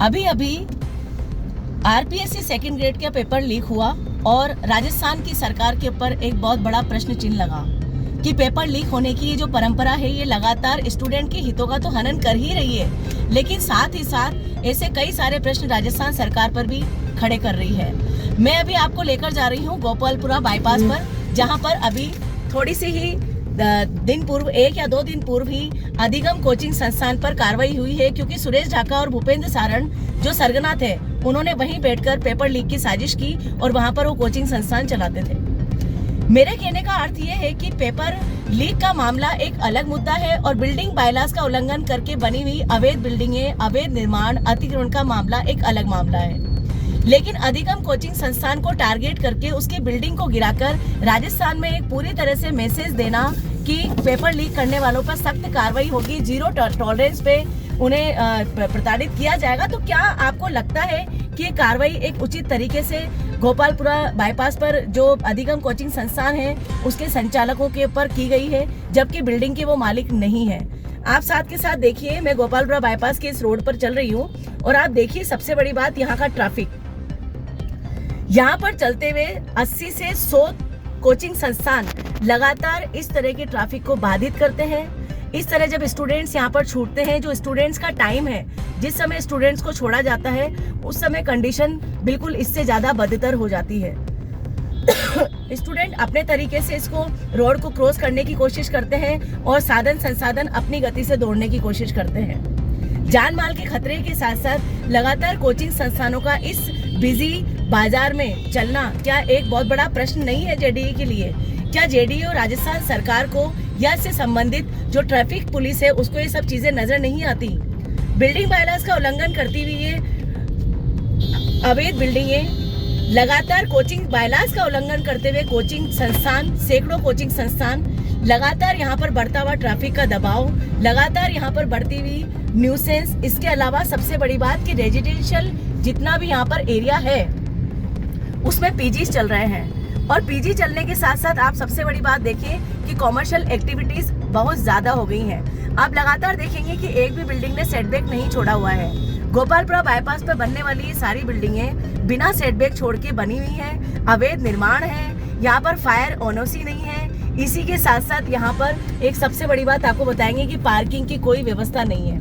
अभी अभी RPSC second grade का पेपर लीक हुआ और राजस्थान की सरकार के ऊपर एक बहुत बड़ा प्रश्न चिन्ह लगा कि पेपर लीक होने की ये जो परंपरा है ये लगातार स्टूडेंट के हितों का तो हनन कर ही रही है, लेकिन साथ ही साथ ऐसे कई सारे प्रश्न राजस्थान सरकार पर भी खड़े कर रही है। मैं अभी आपको लेकर जा रही हूँ गोपालपुरा बाईपास पर, जहाँ पर अभी थोड़ी सी ही दिन पूर्व, 1 या 2 दिन पूर्व ही अधिगम कोचिंग संस्थान पर कार्रवाई हुई है, क्योंकि सुरेश ढाका और भूपेंद्र सारण जो सरगना थे उन्होंने वहीं बैठकर पेपर लीक की साजिश की और वहां पर वो कोचिंग संस्थान चलाते थे। मेरे कहने का अर्थ ये है कि पेपर लीक का मामला एक अलग मुद्दा है और बिल्डिंग बायलॉज का उल्लंघन करके बनी हुई अवैध बिल्डिंगें, अवैध निर्माण, अतिक्रमण का मामला एक अलग मामला है। लेकिन अधिगम कोचिंग संस्थान को टारगेट करके उसकी बिल्डिंग को गिराकर राजस्थान में एक पूरी तरह से मैसेज देना कि पेपर लीक करने वालों पर सख्त कार्रवाई होगी, जीरो टॉलरेंस पे उन्हें प्रताड़ित किया जाएगा, तो क्या आपको लगता है कि ये कार्रवाई एक उचित तरीके से गोपालपुरा बाईपास पर जो अधिगम कोचिंग संस्थान है उसके संचालकों के ऊपर की गई है, जबकि बिल्डिंग के वो मालिक नहीं है? आप साथ के साथ देखिए, मैं गोपालपुरा बाईपास के इस रोड पर चल रही हूँ और आप देखिए सबसे बड़ी बात यहाँ का ट्रैफिक। यहाँ पर चलते हुए 80 से 100 कोचिंग संस्थान लगातार इस तरह के ट्रैफिक को बाधित करते हैं। इस तरह जब स्टूडेंट्स यहाँ पर छूटते हैं, जो स्टूडेंट्स का टाइम है, जिस समय स्टूडेंट्स को छोड़ा जाता है उस समय कंडीशन बिल्कुल इससे ज्यादा बदतर हो जाती है। स्टूडेंट अपने तरीके से इसको रोड को क्रॉस करने की कोशिश करते हैं और साधन संसाधन अपनी गति से दौड़ने की कोशिश करते हैं। जान माल के खतरे के साथ साथ लगातार कोचिंग संस्थानों का इस बिजी बाजार में चलना क्या एक बहुत बड़ा प्रश्न नहीं है जेडीए के लिए? क्या जेडीए और राजस्थान सरकार को या इससे संबंधित जो ट्रैफिक पुलिस है उसको ये सब चीजें नजर नहीं आती? बिल्डिंग बायलॉज का उल्लंघन करती हुई ये अवैध बिल्डिंगें, लगातार कोचिंग बायलॉज का उल्लंघन करते हुए कोचिंग संस्थान, सैकड़ों कोचिंग संस्थान, लगातार यहाँ पर बढ़ता हुआ ट्रैफिक का दबाव, लगातार यहाँ पर बढ़ती हुई न्यूसेंस। इसके अलावा सबसे बड़ी बात कि रेजिडेंशियल जितना भी यहाँ पर एरिया है उसमें पीजी चल रहे हैं और पीजी चलने के साथ साथ आप सबसे बड़ी बात देखिए कि कॉमर्शियल एक्टिविटीज बहुत ज्यादा हो गई हैं। आप लगातार देखेंगे कि एक भी बिल्डिंग ने सेटबैक नहीं छोड़ा हुआ है। गोपालपुरा बाईपास पर बनने वाली ये सारी बिल्डिंगें बिना सेटबैक छोड़ के बनी हुई हैं, अवैध निर्माण है, यहाँ पर फायर ओनोसी नहीं है। इसी के साथ साथ यहाँ पर एक सबसे बड़ी बात आपको बताएंगे कि पार्किंग की कोई व्यवस्था नहीं है।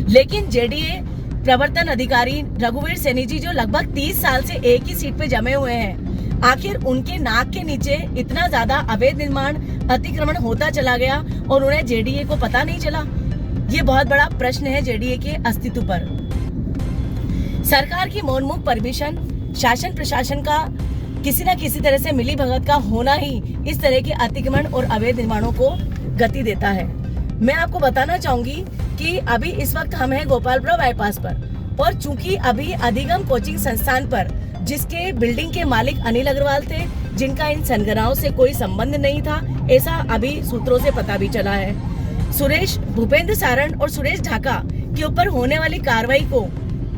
लेकिन जेडीए प्रवर्तन अधिकारी रघुवीर सैनी जी जो लगभग 30 साल से एक ही सीट पे जमे हुए हैं, आखिर उनके नाक के नीचे इतना ज्यादा अवैध निर्माण, अतिक्रमण होता चला गया और उन्हें जेडीए को पता नहीं चला? ये बहुत बड़ा प्रश्न है जेडीए के अस्तित्व पर। सरकार की मौनमुख परमिशन, शासन प्रशासन का किसी न किसी तरह से मिली भगत का होना ही इस तरह के अतिक्रमण और अवैध निर्माणों को गति देता है। मैं आपको बताना चाहूंगी कि अभी इस वक्त हम हैं गोपालपुरा बाईपास पर और चूंकि अभी अधिगम कोचिंग संस्थान पर जिसके बिल्डिंग के मालिक अनिल अग्रवाल थे, जिनका इन संगनाओं से कोई संबंध नहीं था, ऐसा अभी सूत्रों से पता भी चला है। भूपेंद्र सारण और सुरेश ढाका के ऊपर होने वाली कार्रवाई को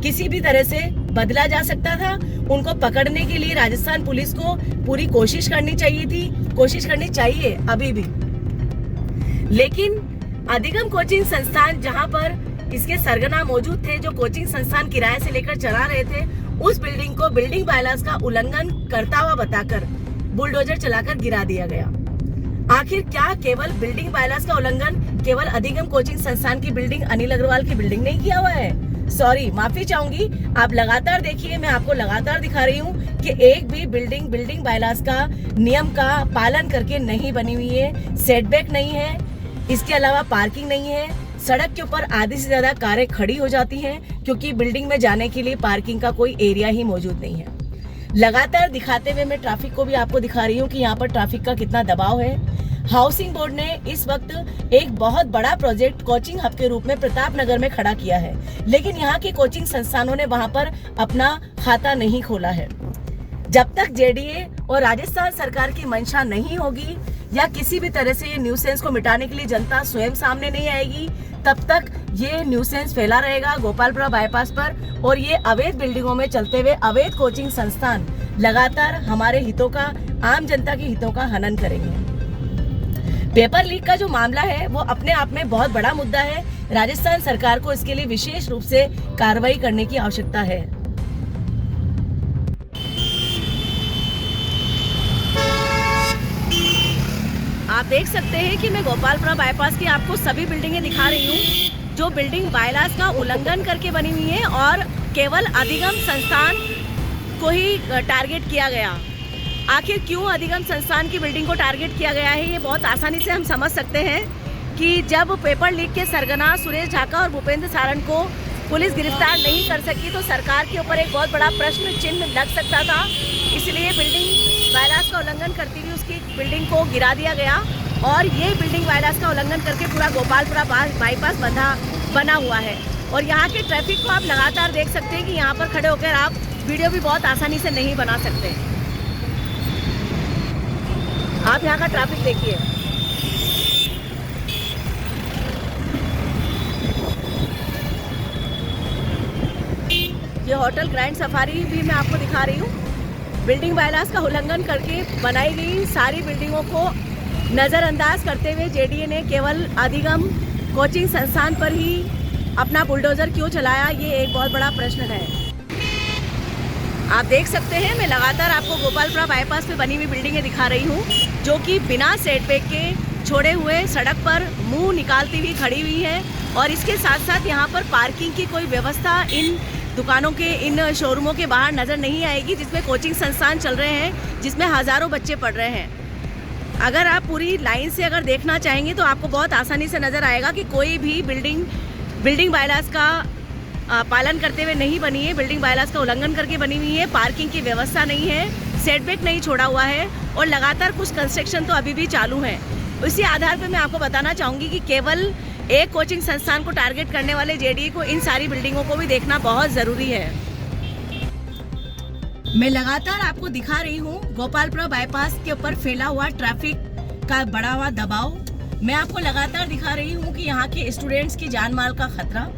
किसी भी तरह से बदला जा सकता था। उनको पकड़ने के लिए राजस्थान पुलिस को पूरी कोशिश करनी चाहिए अभी भी। लेकिन अधिगम कोचिंग संस्थान जहां पर इसके सरगना मौजूद थे, जो कोचिंग संस्थान किराए से लेकर चला रहे थे, उस बिल्डिंग को बिल्डिंग बायलॉज का उल्लंघन करता हुआ बताकर बुलडोजर चलाकर गिरा दिया गया। आखिर क्या केवल बिल्डिंग बायलॉज का उल्लंघन केवल अधिगम कोचिंग संस्थान की बिल्डिंग अनिल अग्रवाल की बिल्डिंग नहीं किया हुआ है? सॉरी, माफी चाहूंगी। आप लगातार देखिए, मैं आपको लगातार दिखा रही हूँ कि एक भी बिल्डिंग बायलॉज का नियम का पालन करके नहीं बनी हुई है। सेटबैक नहीं है, इसके अलावा पार्किंग नहीं है। सड़क के ऊपर आधी से ज्यादा कारें खड़ी हो जाती हैं क्योंकि बिल्डिंग में जाने के लिए पार्किंग का कोई एरिया ही मौजूद नहीं है। लगातार दिखाते हुए मैं ट्रैफिक को भी आपको दिखा रही हूँ कि यहाँ पर ट्रैफिक का कितना दबाव है। हाउसिंग बोर्ड ने इस वक्त एक बहुत बड़ा प्रोजेक्ट कोचिंग हब के रूप में प्रतापनगर में खड़ा किया है, लेकिन यहाँ के कोचिंग संस्थानों ने वहां पर अपना खाता नहीं खोला है। जब तक जेडीए और राजस्थान सरकार की मंशा नहीं होगी या किसी भी तरह से ये न्यूसेंस को मिटाने के लिए जनता स्वयं सामने नहीं आएगी, तब तक ये न्यूसेंस फैला रहेगा गोपालपुरा बाईपास पर और ये अवैध बिल्डिंगों में चलते हुए अवैध कोचिंग संस्थान लगातार हमारे हितों का, आम जनता के हितों का हनन करेंगे। पेपर लीक का जो मामला है वो अपने आप में बहुत बड़ा मुद्दा है। राजस्थान सरकार को इसके लिए विशेष रूप से कार्रवाई करने की आवश्यकता है। आप देख सकते हैं कि मैं गोपालपुरा बाईपास की आपको सभी बिल्डिंगें दिखा रही हूँ जो बिल्डिंग बायलास का उल्लंघन करके बनी हुई है और केवल अधिगम संस्थान को ही टारगेट किया गया। आखिर क्यों अधिगम संस्थान की बिल्डिंग को टारगेट किया गया है, ये बहुत आसानी से हम समझ सकते हैं कि जब पेपर लीक के सरगना सुरेश ढाका और भूपेंद्र सारण को पुलिस गिरफ्तार नहीं कर सकी तो सरकार के ऊपर एक बहुत बड़ा प्रश्न चिन्ह लग सकता था। इसलिए बिल्डिंग बायलास का उल्लंघन करती हुई उसकी बिल्डिंग को गिरा दिया गया और ये बिल्डिंग बायलास का उल्लंघन करके पूरा गोपालपुरा बाईपास बना हुआ है। और यहाँ के ट्रैफिक को आप लगातार देख सकते हैं कि यहाँ पर खड़े होकर आप वीडियो भी बहुत आसानी से नहीं बना सकते। आप यहाँ का ट्रैफिक देखिए। ये होटल ग्रैंड सफारी भी मैं आपको दिखा रही हूँ। बिल्डिंग बायलास का उल्लंघन करके बनाई गई सारी बिल्डिंगों को नज़रअंदाज करते हुए जेडीए ने केवल अधिगम कोचिंग संस्थान पर ही अपना बुलडोजर क्यों चलाया, ये एक बहुत बड़ा प्रश्न है। आप देख सकते हैं मैं लगातार आपको गोपालपुरा बाईपास पे बनी हुई बिल्डिंगें दिखा रही हूँ जो कि बिना सेटबैक के छोड़े हुए सड़क पर मुंह निकालती हुई खड़ी हुई है। और इसके साथ साथ यहाँ पर पार्किंग की कोई व्यवस्था इन दुकानों के, इन शोरूमों के बाहर नज़र नहीं आएगी जिसमें कोचिंग संस्थान चल रहे हैं, जिसमें हज़ारों बच्चे पढ़ रहे हैं। अगर आप पूरी लाइन से अगर देखना चाहेंगे तो आपको बहुत आसानी से नज़र आएगा कि कोई भी बिल्डिंग बायलास का पालन करते हुए नहीं बनी है, बिल्डिंग बायलास का उल्लंघन करके बनी हुई है। पार्किंग की व्यवस्था नहीं है, सेटबैक नहीं छोड़ा हुआ है और लगातार कुछ कंस्ट्रक्शन तो अभी भी चालू है। इसी आधार पर मैं आपको बताना चाहूँगी कि केवल एक कोचिंग संस्थान को टारगेट करने वाले जेडीए को इन सारी बिल्डिंगों को भी देखना बहुत ज़रूरी है। मैं लगातार आपको दिखा रही हूँ गोपालपुरा बाईपास के ऊपर फैला हुआ ट्रैफिक का बढ़ा हुआ दबाव। मैं आपको लगातार दिखा रही हूँ कि यहाँ के स्टूडेंट्स की जान माल का खतरा,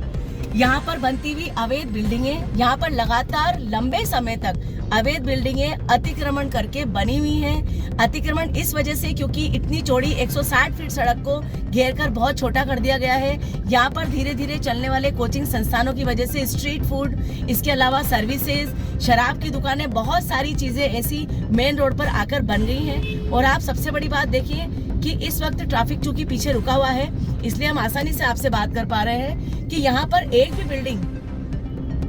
यहाँ पर बनती हुई अवैध बिल्डिंगें, यहाँ पर लगातार लंबे समय तक अवैध बिल्डिंगें अतिक्रमण करके बनी हुई हैं। अतिक्रमण इस वजह से क्योंकि इतनी चौड़ी 160 फीट सड़क को घेर कर बहुत छोटा कर दिया गया है। यहाँ पर धीरे धीरे चलने वाले कोचिंग संस्थानों की वजह से स्ट्रीट फूड, इसके अलावा सर्विसेज, शराब की दुकानें, बहुत सारी चीजें ऐसी मेन रोड पर आकर बन गई हैं। और आप सबसे बड़ी बात देखिए कि इस वक्त ट्रैफिक चूंकि पीछे रुका हुआ है इसलिए हम आसानी से आपसे बात कर पा रहे हैं कि यहाँ पर एक भी बिल्डिंग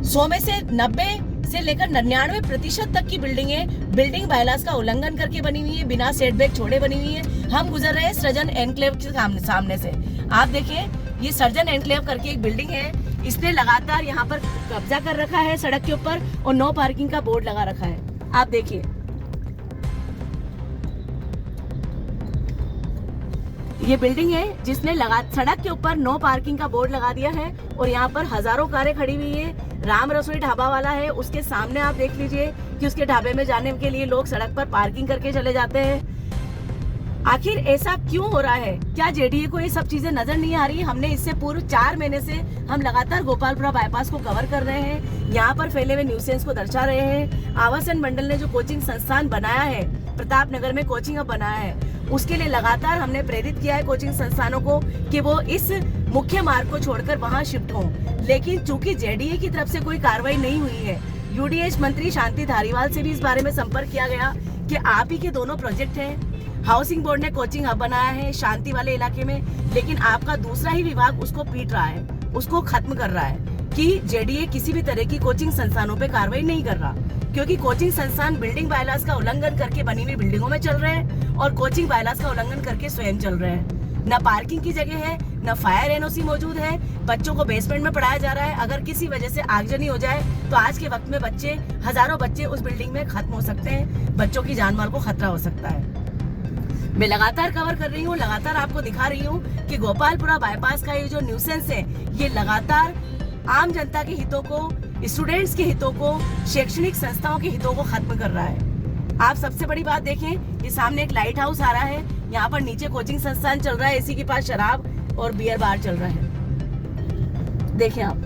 100 में से 90 से लेकर 99% तक की बिल्डिंग बायलास का उल्लंघन करके बनी हुई है, बिना सेटबैक छोड़े बनी हुई है। हम गुजर रहे हैं सृजन एनक्लेव के सामने से। आप देखिए ये सृजन एनक्लेव करके एक बिल्डिंग है, इसने लगातार यहाँ पर कब्जा कर रखा है सड़क के ऊपर और नो पार्किंग का बोर्ड लगा रखा है। आप देखिए ये बिल्डिंग है जिसने सड़क के ऊपर नो पार्किंग का बोर्ड लगा दिया है और यहाँ पर हजारों कारें खड़ी हुई है। राम रसोई ढाबा वाला है, उसके सामने आप देख लीजिए कि उसके ढाबे में जाने के लिए लोग सड़क पर पार्किंग करके चले जाते हैं। आखिर ऐसा क्यों हो रहा है? क्या जेडीए को ये सब चीजें नजर नहीं आ रही? हमने इससे पूर्व 4 महीने से हम लगातार गोपालपुरा बाईपास को कवर कर रहे हैं, यहाँ पर फैले हुए न्यूसेंस को दर्शा रहे हैं। आवासन मंडल ने जो कोचिंग संस्थान बनाया है, प्रताप नगर में कोचिंग हब बनाया है, उसके लिए लगातार हमने प्रेरित किया है कोचिंग संस्थानों को कि वो इस मुख्य मार्ग को छोड़कर वहां शिफ्ट हों। लेकिन चूंकि जेडीए की तरफ से कोई कार्रवाई नहीं हुई है, यूडीएच मंत्री शांति धारीवाल से भी इस बारे में संपर्क किया गया कि आप ही के दोनों प्रोजेक्ट हैं। हाउसिंग बोर्ड ने कोचिंग हब बनाया है शांति वाले इलाके में, लेकिन आपका दूसरा ही विभाग उसको पीट रहा है, उसको खत्म कर रहा है कि जेडीए किसी भी तरह की कोचिंग संस्थानों पे कार्रवाई नहीं कर रहा, क्योंकि कोचिंग संस्थान बिल्डिंग बायलास का उल्लंघन करके बनी हुई बिल्डिंगों में चल रहे हैं और कोचिंग बायलास का उल्लंघन करके स्वयं चल रहे हैं। न पार्किंग की जगह है, न फायर एनओसी मौजूद है, बच्चों को बेसमेंट में पढ़ाया जा रहा है। अगर किसी वजह से आगजनी हो जाए तो आज के वक्त में हजारों बच्चे उस बिल्डिंग में खत्म हो सकते हैं, बच्चों की जान माल को खतरा हो सकता है। मैं लगातार कवर कर रही हूँ, लगातार आपको दिखा रही हूँ कि गोपालपुरा बाईपास का ये जो न्यूसेंस है, ये लगातार आम जनता के हितों को, स्टूडेंट्स के हितों को, शैक्षणिक संस्थाओं के हितों को खत्म कर रहा है। आप सबसे बड़ी बात देखें, ये सामने एक लाइट हाउस आ रहा है, यहाँ पर नीचे कोचिंग संस्थान चल रहा है, इसी के पास शराब और बियर बार चल रहा है। देखें आप,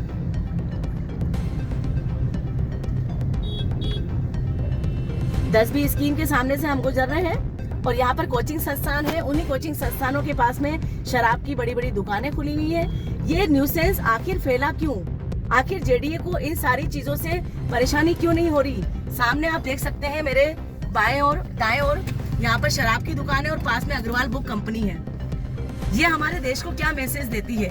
दस भी स्कीम के सामने से हम गुजर रहे हैं और यहाँ पर कोचिंग संस्थान है। उन्हीं कोचिंग संस्थानों के पास में शराब की बड़ी बड़ी दुकानें खुली हुई है। ये न्यूसेंस आखिर फैला क्यों? आखिर जेडीए को इन सारी चीजों से परेशानी क्यों नहीं हो रही? सामने आप देख सकते हैं मेरे बाएं और दाएं और यहाँ पर शराब की दुकान है और पास में अग्रवाल बुक कंपनी है। ये हमारे देश को क्या मैसेज देती है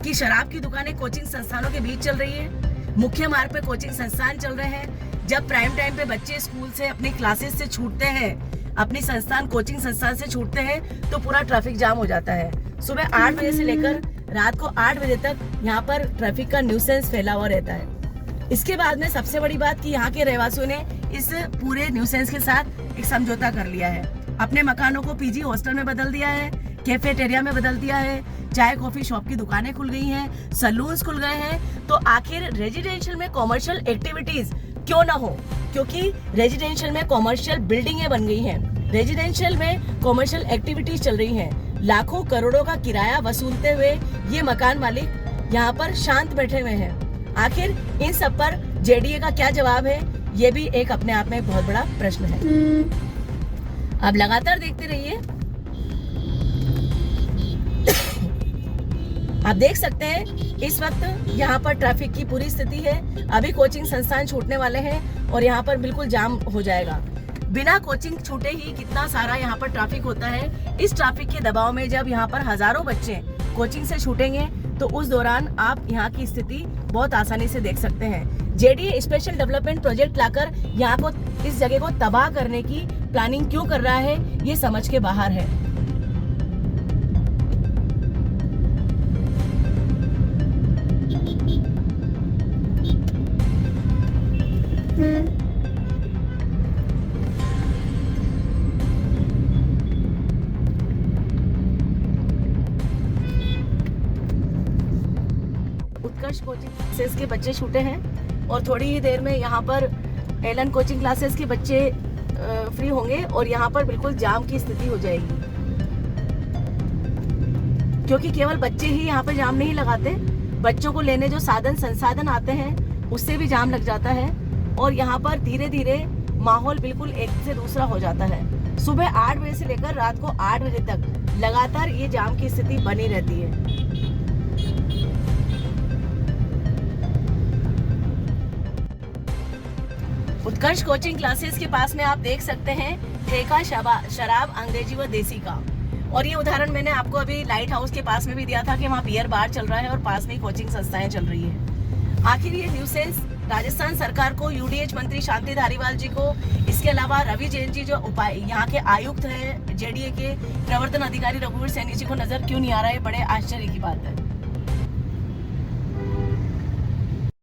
कि शराब की दुकानें कोचिंग संस्थानों के बीच चल रही है, मुख्य मार्ग पे कोचिंग संस्थान चल रहे हैं। जब प्राइम टाइम पे बच्चे स्कूल से अपनी क्लासेस से छूटते हैं, अपनी संस्थान कोचिंग संस्थान से छूटते हैं तो पूरा ट्रैफिक जाम हो जाता है। सुबह 8 बजे से लेकर रात को 8 बजे तक यहाँ पर ट्रैफिक का न्यूसेंस फैला हुआ रहता है। इसके बाद में सबसे बड़ी बात कि यहाँ के रहवासियों ने इस पूरे न्यूसेंस के साथ एक समझौता कर लिया है। अपने मकानों को पीजी हॉस्टल में बदल दिया है, कैफेटेरिया में बदल दिया है, चाय कॉफी शॉप की दुकानें खुल गई हैं, सलून्स खुल गए हैं। तो आखिर रेजिडेंशियल में कॉमर्शियल एक्टिविटीज क्यों ना हो? क्योंकि रेजिडेंशियल में कॉमर्शियल बिल्डिंगें बन गई हैं, रेजिडेंशियल में कॉमर्शियल एक्टिविटीज चल रही हैं। लाखों करोड़ों का किराया वसूलते हुए ये मकान मालिक यहाँ पर शांत बैठे हुए हैं। आखिर इन सब पर जेडीए का क्या जवाब है? ये भी एक अपने आप में बहुत बड़ा प्रश्न है। आप लगातार देखते रहिए। आप देख सकते हैं इस वक्त यहाँ पर ट्रैफिक की पूरी स्थिति है। अभी कोचिंग संस्थान छूटने वाले हैं और यहाँ पर बिल्कुल जाम हो जाएगा। बिना कोचिंग छूटे ही कितना सारा यहाँ पर ट्रैफिक होता है। इस ट्रैफिक के दबाव में जब यहाँ पर हजारों बच्चे कोचिंग से छूटेंगे तो उस दौरान आप यहाँ की स्थिति बहुत आसानी से देख सकते हैं। जेडीए स्पेशल डेवलपमेंट प्रोजेक्ट लाकर यहाँ को इस जगह को तबाह करने की प्लानिंग क्यों कर रहा है, ये समझ के बाहर है। उत्कर्ष कोचिंग क्लासेस के बच्चे छूटे हैं और थोड़ी ही देर में यहाँ पर एलन कोचिंग क्लासेस के बच्चे फ्री होंगे और यहाँ पर बिल्कुल जाम की स्थिति हो जाएगी। क्योंकि केवल बच्चे ही यहाँ पर जाम नहीं लगाते, बच्चों को लेने जो साधन संसाधन आते हैं उससे भी जाम लग जाता है और यहाँ पर धीरे धीरे माहौल बिल्कुल एक से दूसरा हो जाता है। सुबह 8 बजे से लेकर रात को 8 बजे तक लगातार ये जाम की स्थिति बनी रहती है। उत्कर्ष कोचिंग क्लासेस के पास में आप देख सकते हैं ठेका शराब अंग्रेजी व देसी का। और ये उदाहरण मैंने आपको अभी लाइट हाउस के पास में भी दिया था कि वहाँ बियर बार चल रहा है और पास में कोचिंग संस्थाएं चल रही है। आखिर ये न्यूसेंस राजस्थान सरकार को, यूडीएच मंत्री शांति धारीवाल जी को, इसके अलावा रवि जैन जी जो यहाँ के आयुक्त हैं जेडीए के, प्रवर्तन अधिकारी रघुवीर सैनी जी को नजर क्यों नहीं आ रहा है? बड़े आश्चर्य की बात है।